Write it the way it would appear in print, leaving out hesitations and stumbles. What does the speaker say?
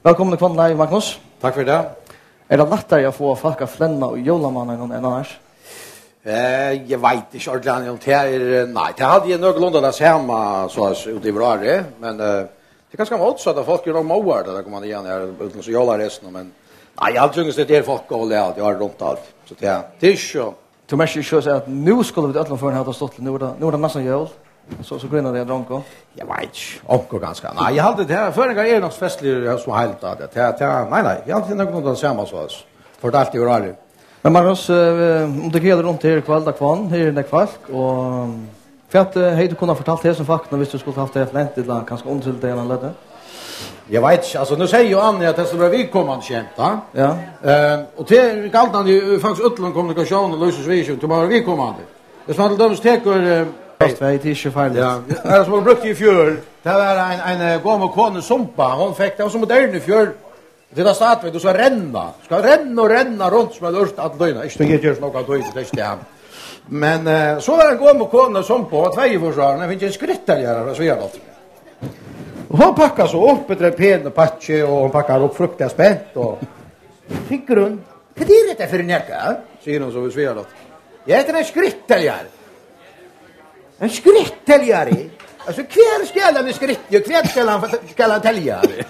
Välkommen till Kvantlive, Magnus. Tack för det. Är det lättare att få folk att flänna och julamannen än annars? Jag vet inte ordentligt om det är... Nej, det hade jag någorlunda det samma så ute i februari. Men det är ganska motsatt att folk är nog måar där kommer man igen här utan så jobbar resten. Men nej, jag har inte det är folk och det jag har runt allt. Så det är så. Du måste ju säga att nu skulle vi alla för ha stått nu är det nästan jul. Så grinnar det dronko. Jag vet inte. Onko ganska. Nej, jag hade det här förra är något festligt så helt att det nej, jag hade någorlunda det samma så. För det alltid var det. Men Magnus, om det gäller runt här kväll kvann, här är det folk och för att hej du kunde ha fortalt det som fakta hvis du skulle haft det flänt eller kanske undersökt det eller lite. Jag vet inte, alltså nu säger ju Annie att det ska vara vidkommande känt, va? Ja. Och det kallar han ju faktiskt utland kommunikation och löses vision till bara vidkommande. Det som hade döms teker fast vet inte fel. Ja, det som var brukt i fjör. Det var en gammal kone Sumpa, hon fick det var så modern i fjör. Det där stad vet du ska renna. Ska renna runt som en lust att döna. Inte det görs något att döna det är. Men så var en gammal kone Sumpa var 2 år sedan. Det finns en skrittar så gör det. Och hon packar så upp ett pen och patche och hon packar upp fruktiga spänt och tycker hon. Vad är det för en jacka? Säger hon så vid Svealat. Jag heter en skritteljar. En skritteljare? Alltså kvar ska han skritta och kvar ska han täljare.